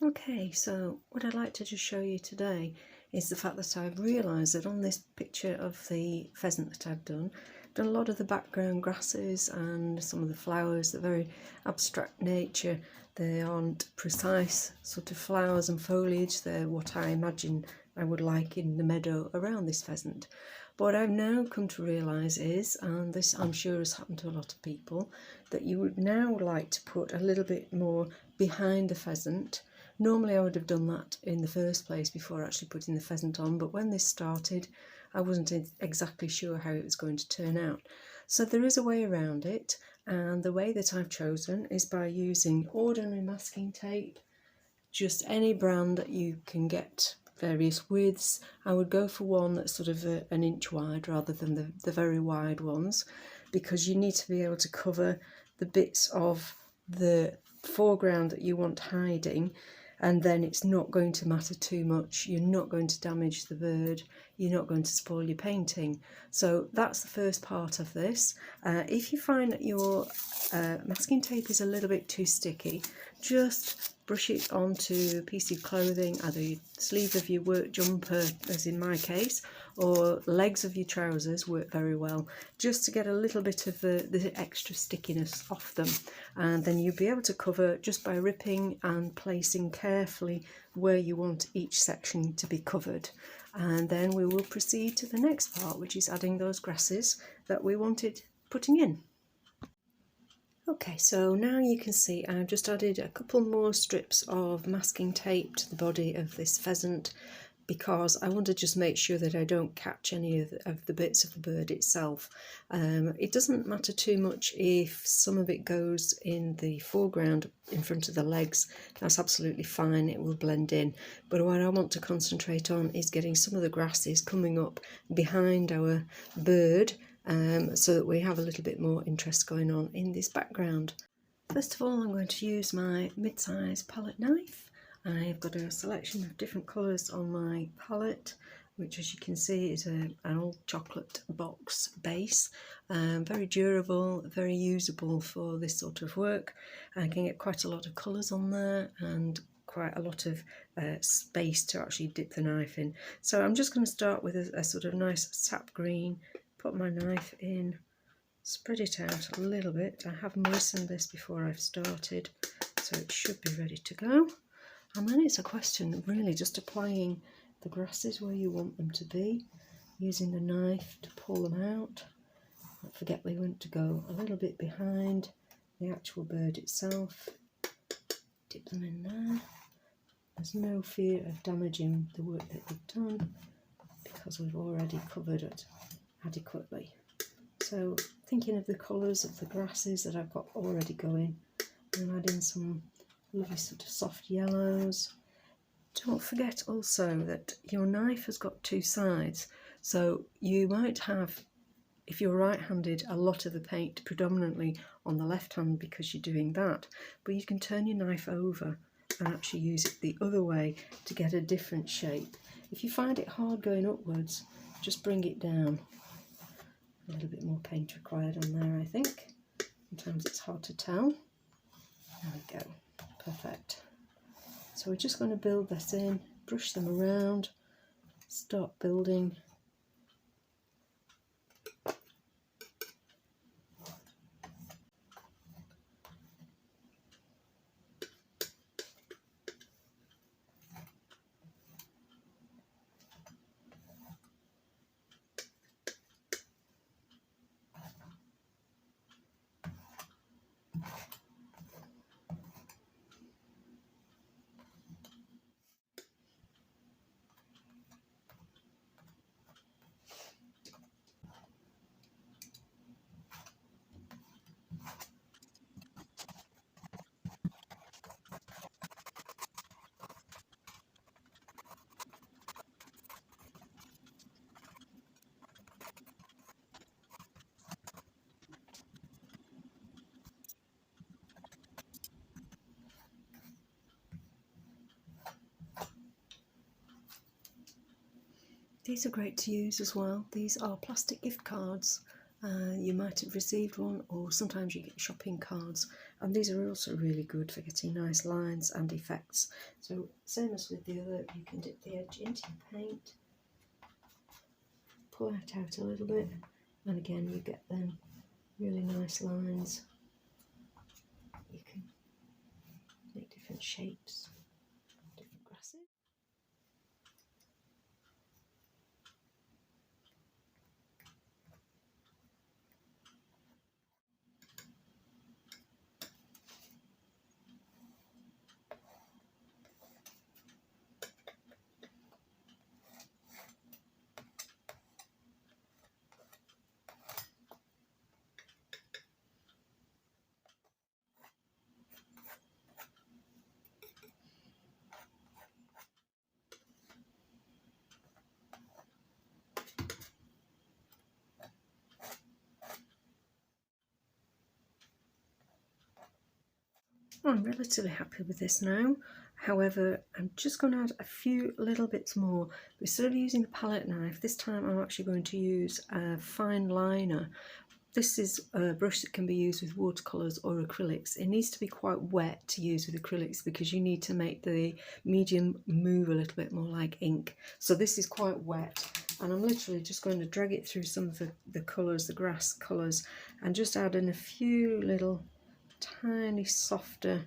Okay, so what I'd like to just show you today is the fact that I've realised that on this picture of the pheasant that I've done a lot of the background grasses and some of the flowers, they're very abstract nature. They aren't precise sort of flowers and foliage. They're what I imagine I would like in the meadow around this pheasant. But what I've now come to realise is, and this I'm sure has happened to a lot of people, that you would now like to put a little bit more behind the pheasant. Normally I would have done that in the first place before actually putting the pheasant on, but when this started I wasn't exactly sure how it was going to turn out. So there is a way around it, and the way that I've chosen is by using ordinary masking tape, just any brand that you can get, various widths. I would go for one that's sort of an inch wide rather than the very wide ones, because you need to be able to cover the bits of the foreground that you want hiding, and then it's not going to matter too much. You're not going to damage the bird, you're not going to spoil your painting. So that's the first part of this. If you find that your masking tape is a little bit too sticky, just brush it onto a piece of clothing, either the sleeve of your work jumper, as in my case, or legs of your trousers work very well, just to get a little bit of the extra stickiness off them. And then you'll be able to cover just by ripping and placing carefully where you want each section to be covered. And then we will proceed to the next part, which is adding those grasses that we wanted putting in. Okay, so now you can see I've just added a couple more strips of masking tape to the body of this pheasant, because I want to just make sure that I don't catch any of the bits of the bird itself. It doesn't matter too much if some of it goes in the foreground in front of the legs. That's absolutely fine, it will blend in. But what I want to concentrate on is getting some of the grasses coming up behind our bird, so that we have a little bit more interest going on in this background. First of all, I'm going to use my mid-size palette knife. I've got a selection of different colours on my palette, which, as you can see, is an old chocolate box base. Very durable, very usable for this sort of work. I can get quite a lot of colours on there and quite a lot of space to actually dip the knife in. So I'm just going to start with a sort of nice sap green. Put my knife in, spread it out a little bit. I have moistened this before I've started, so it should be ready to go. And then it's a question of really just applying the grasses where you want them to be, using the knife to pull them out. Don't forget we want to go a little bit behind the actual bird itself. Dip them in there. There's no fear of damaging the work that we've done, because we've already covered it adequately. So thinking of the colours of the grasses that I've got already going, and adding some lovely sort of soft yellows. Don't forget also that your knife has got two sides, so you might have, if you're right-handed, a lot of the paint predominantly on the left hand because you're doing that, but you can turn your knife over and actually use it the other way to get a different shape. If you find it hard going upwards, just bring it down. A little bit more paint required on there, I think. Sometimes it's hard to tell. There we go, perfect. So we're just going to build this in, brush them around, start building. These are great to use as well. These are plastic gift cards, You might have received one, or sometimes you get shopping cards, and these are also really good for getting nice lines and effects. So same as with the other, you can dip the edge into your paint, pull it out a little bit, and again you get them really nice lines. You can make different shapes, different grasses. I'm relatively happy with this now. However, I'm just going to add a few little bits more. Instead of using the palette knife, this time I'm actually going to use a fine liner. This is a brush that can be used with watercolours or acrylics. It needs to be quite wet to use with acrylics because you need to make the medium move a little bit more like ink. So this is quite wet, and I'm literally just going to drag it through some of the colours, the grass colours, and just add in a few little tiny softer,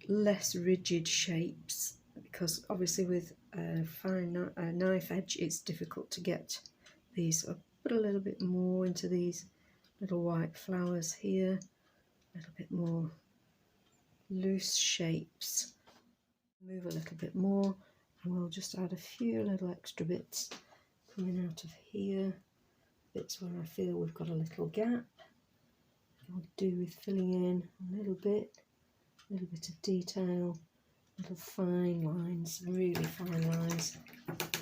less rigid shapes, because obviously with a fine knife edge it's difficult to get these. I'll put a little bit more into these little white flowers here, a little bit more loose shapes, move a little bit more, and we'll just add a few little extra bits coming out of here, bits where I feel we've got a little gap. I'll do with filling in a little bit of detail, little fine lines, really fine lines.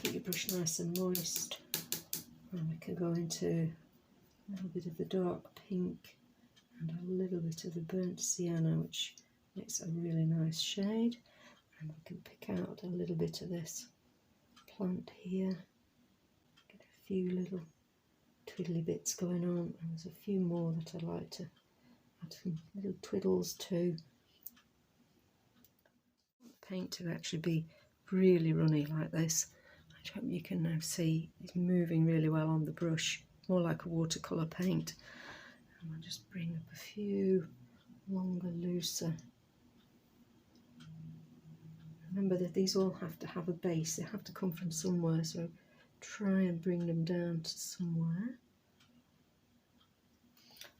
Keep your brush nice and moist, and we can go into a little bit of the dark pink and a little bit of the burnt sienna, which makes a really nice shade. And we can pick out a little bit of this plant here, get a few little twiddly bits going on, and there's a few more that I'd like to add some little twiddles to. The paint to actually be really runny like this. I hope you can now see it's moving really well on the brush, more like a watercolour paint. And I'll just bring up a few longer, looser. Remember that these all have to have a base, they have to come from somewhere, so try and bring them down to somewhere.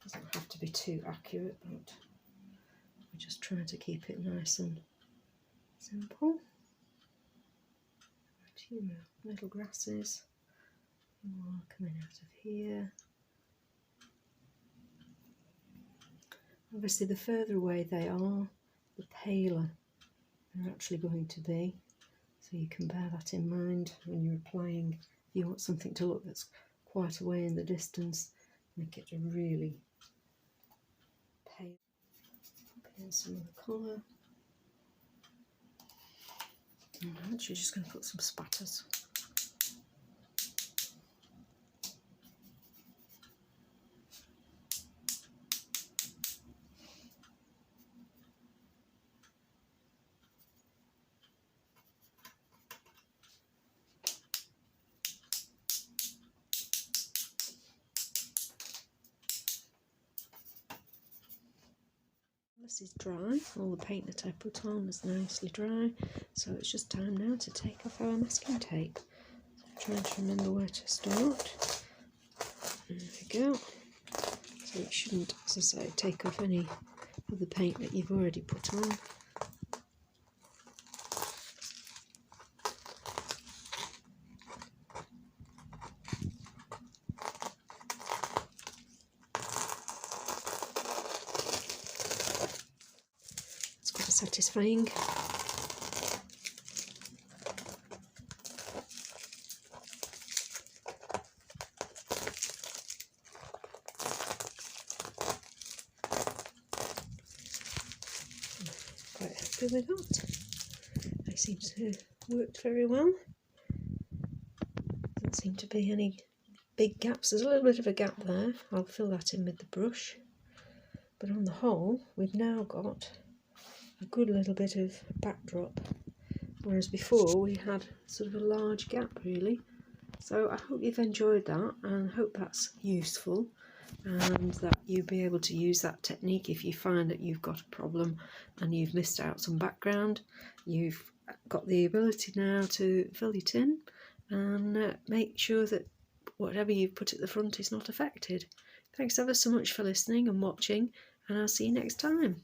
Doesn't have to be too accurate, but we're just trying to keep it nice and simple. A few little grasses, more coming out of here. Obviously the further away they are, the paler they're actually going to be, so you can bear that in mind when you're applying. If you want something to look that's quite away in the distance, make it a really pale. Put in some of the colour. And I'm actually just going to put some spatters. This is dry, all the paint that I put on is nicely dry, so it's just time now to take off our masking tape. So I'm trying to remember where to start. There we go. So it shouldn't, as I say, take off any of the paint that you've already put on. It's quite satisfying. Quite happy with that. They seem to work very well. Doesn't seem to be any big gaps. There's a little bit of a gap there. I'll fill that in with the brush. But on the whole, we've now got a good little bit of backdrop, whereas before we had sort of a large gap really. So I hope you've enjoyed that, and hope that's useful, and that you'll be able to use that technique if you find that you've got a problem and you've missed out some background. You've got the ability now to fill it in and make sure that whatever you put at the front is not affected. Thanks ever so much for listening and watching, and I'll see you next time.